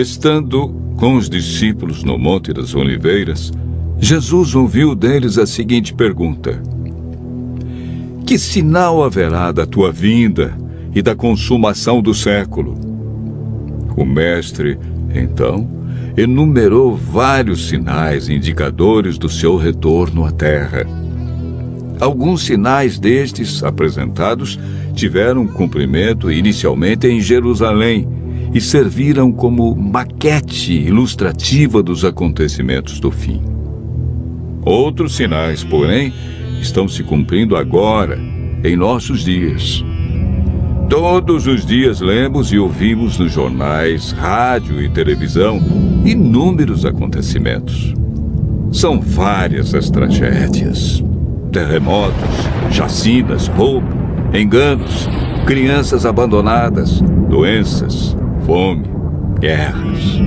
Estando com os discípulos no Monte das Oliveiras, Jesus ouviu deles a seguinte pergunta: Que sinal haverá da tua vinda e da consumação do século? O mestre, então, enumerou vários sinais indicadores do seu retorno à terra. Alguns sinais destes apresentados tiveram cumprimento inicialmente em Jerusalém e serviram como maquete ilustrativa dos acontecimentos do fim. Outros sinais, porém, estão se cumprindo agora, em nossos dias. Todos os dias lemos e ouvimos nos jornais, rádio e televisão inúmeros acontecimentos. São várias as tragédias: terremotos, chacinas, roubo, enganos, crianças abandonadas, doenças, fome, guerras.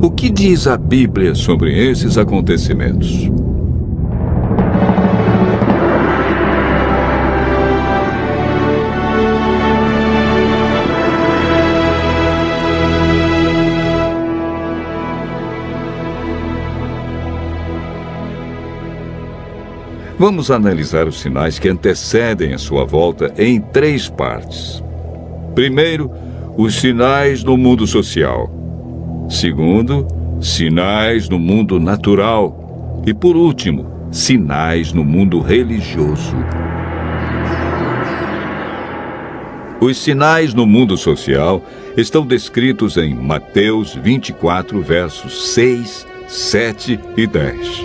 O que diz a Bíblia sobre esses acontecimentos? Vamos analisar os sinais que antecedem a sua volta em 3 partes. Primeiro, os sinais no mundo social. Segundo, sinais no mundo natural. E, por último, sinais no mundo religioso. Os sinais no mundo social estão descritos em Mateus 24, versos 6, 7 e 10.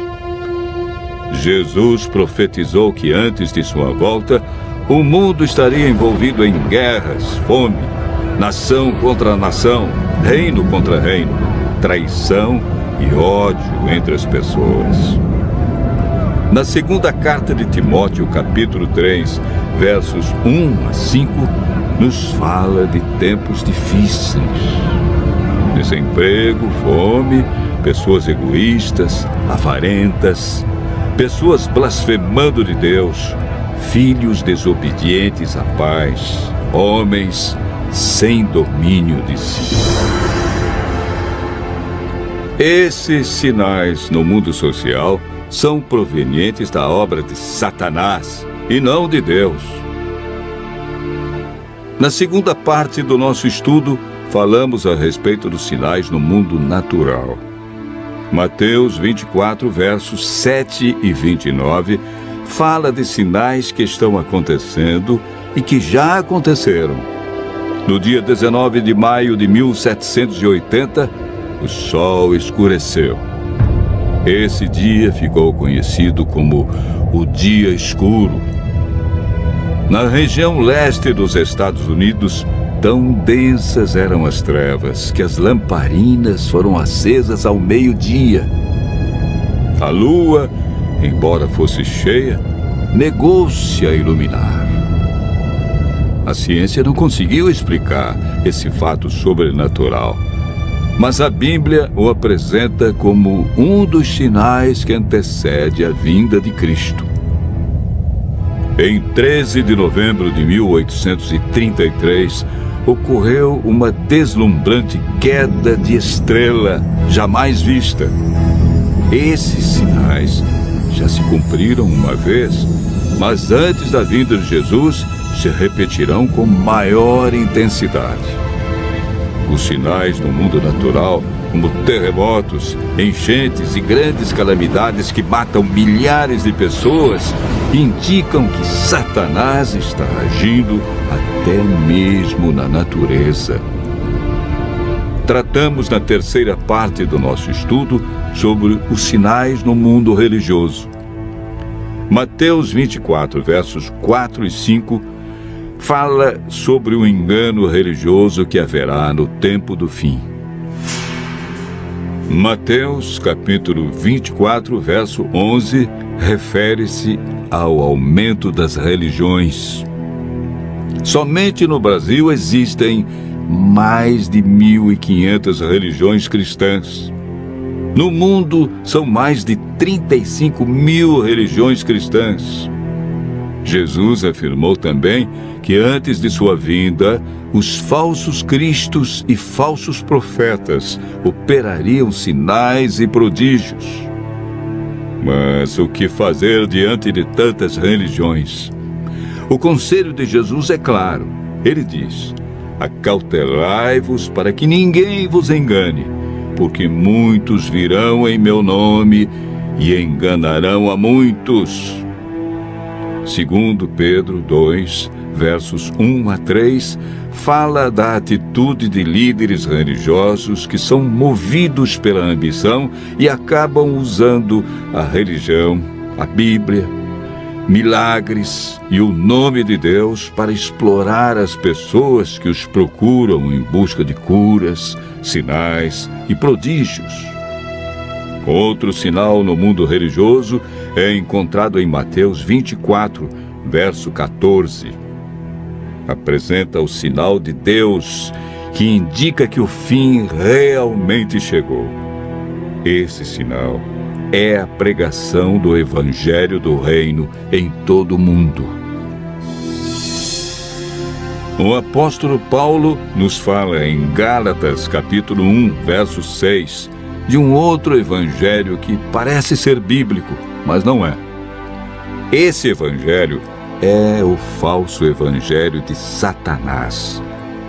Jesus profetizou que antes de sua volta, o mundo estaria envolvido em guerras, fome, nação contra nação, reino contra reino, traição e ódio entre as pessoas. Na segunda carta de Timóteo, capítulo 3, versos 1 a 5, nos fala de tempos difíceis. Desemprego, fome, pessoas egoístas, avarentas, pessoas blasfemando de Deus, filhos desobedientes à paz, homens sem domínio de si. Esses sinais no mundo social são provenientes da obra de Satanás e não de Deus. Na segunda parte do nosso estudo, falamos a respeito dos sinais no mundo natural. Mateus 24, versos 7 e 29, fala de sinais que estão acontecendo e que já aconteceram. No dia 19 de maio de 1780, o sol escureceu. Esse dia ficou conhecido como o Dia Escuro. Na região leste dos Estados Unidos, tão densas eram as trevas que as lamparinas foram acesas ao meio-dia. A lua, embora fosse cheia, negou-se a iluminar. A ciência não conseguiu explicar esse fato sobrenatural, mas a Bíblia o apresenta como um dos sinais que antecede a vinda de Cristo. Em 13 de novembro de 1833, ocorreu uma deslumbrante queda de estrela jamais vista. Esses sinais já se cumpriram uma vez, mas antes da vinda de Jesus se repetirão com maior intensidade. Os sinais no mundo natural, como terremotos, enchentes e grandes calamidades que matam milhares de pessoas, indicam que Satanás está agindo até mesmo na natureza. Tratamos na terceira parte do nosso estudo sobre os sinais no mundo religioso. Mateus 24, versos 4 e 5, fala sobre o engano religioso que haverá no tempo do fim. Mateus, capítulo 24, verso 11, refere-se ao aumento das religiões. Somente no Brasil existem mais de 1.500 religiões cristãs. No mundo, são mais de 35 mil religiões cristãs. Jesus afirmou também que antes de sua vinda, os falsos cristos e falsos profetas operariam sinais e prodígios. Mas o que fazer diante de tantas religiões? O conselho de Jesus é claro. Ele diz: acautelai-vos para que ninguém vos engane, porque muitos virão em meu nome e enganarão a muitos. Segundo Pedro 2, versos 1 a 3, fala da atitude de líderes religiosos que são movidos pela ambição e acabam usando a religião, a Bíblia, milagres e o nome de Deus para explorar as pessoas que os procuram em busca de curas, sinais e prodígios. Outro sinal no mundo religioso é encontrado em Mateus 24, verso 14. Apresenta o sinal de Deus que indica que o fim realmente chegou. Esse sinal é a pregação do Evangelho do Reino em todo o mundo. O apóstolo Paulo nos fala em Gálatas, capítulo 1, verso 6, de um outro evangelho que parece ser bíblico, mas não é. Esse evangelho é o falso evangelho de Satanás,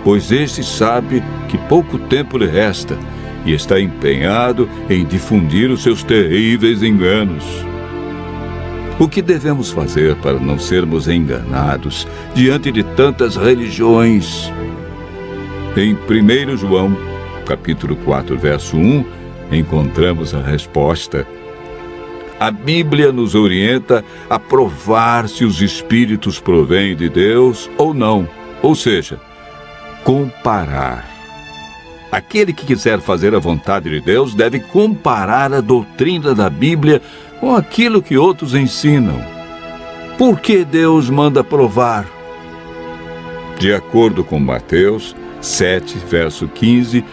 pois este sabe que pouco tempo lhe resta e está empenhado em difundir os seus terríveis enganos. O que devemos fazer para não sermos enganados diante de tantas religiões? Em 1 João, capítulo 4, verso 1, encontramos a resposta. A Bíblia nos orienta a provar se os espíritos provêm de Deus ou não, ou seja, comparar. Aquele que quiser fazer a vontade de Deus deve comparar a doutrina da Bíblia com aquilo que outros ensinam. Por que Deus manda provar? De acordo com Mateus 7, verso 15,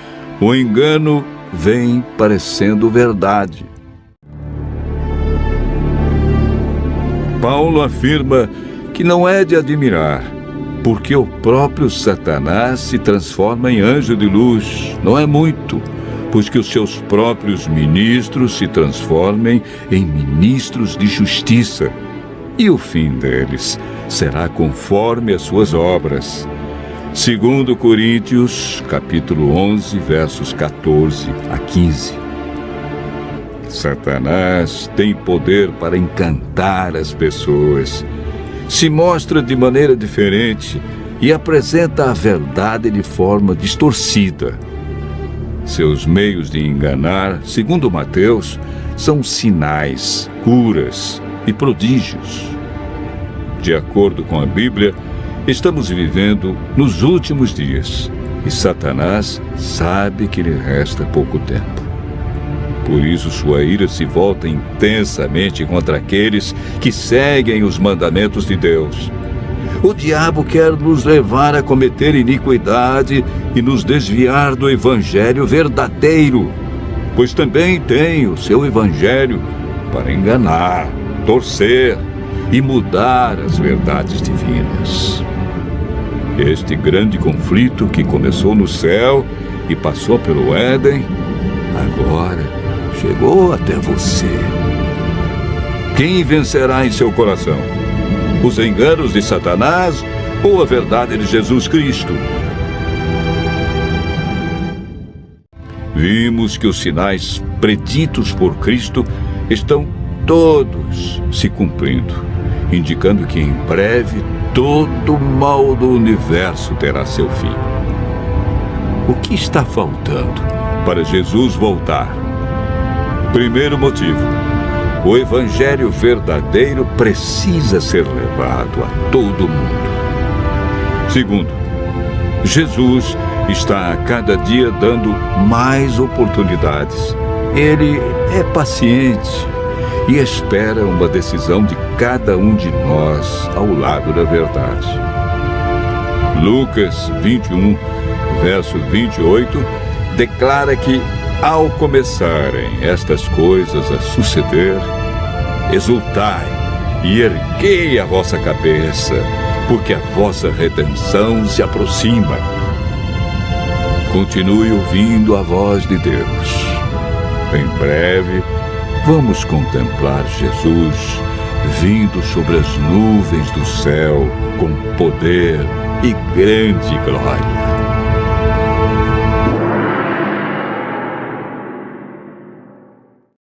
o engano vem parecendo verdade. Paulo afirma que não é de admirar, porque o próprio Satanás se transforma em anjo de luz. Não é muito, pois que os seus próprios ministros se transformem em ministros de justiça, e o fim deles será conforme as suas obras. Segundo Coríntios, capítulo 11, versos 14 a 15. Satanás tem poder para encantar as pessoas. Se mostra de maneira diferente e apresenta a verdade de forma distorcida. Seus meios de enganar, segundo Mateus, são sinais, curas e prodígios. De acordo com a Bíblia, estamos vivendo nos últimos dias e Satanás sabe que lhe resta pouco tempo. Por isso sua ira se volta intensamente contra aqueles que seguem os mandamentos de Deus. O diabo quer nos levar a cometer iniquidade e nos desviar do evangelho verdadeiro, pois também tem o seu evangelho para enganar, torcer e mudar as verdades divinas. Este grande conflito que começou no céu e passou pelo Éden, agora chegou até você. Quem vencerá em seu coração? Os enganos de Satanás ou a verdade de Jesus Cristo? Vimos que os sinais preditos por Cristo estão todos se cumprindo, indicando que em breve todo o mal do universo terá seu fim. O que está faltando para Jesus voltar? Primeiro motivo: o evangelho verdadeiro precisa ser levado a todo mundo. Segundo, Jesus está a cada dia dando mais oportunidades. Ele é paciente e espera uma decisão de cada um de nós ao lado da verdade. Lucas 21, verso 28, declara que, ao começarem estas coisas a suceder, exultai e erguei a vossa cabeça, porque a vossa redenção se aproxima. Continue ouvindo a voz de Deus. Em breve, vamos contemplar Jesus vindo sobre as nuvens do céu com poder e grande glória.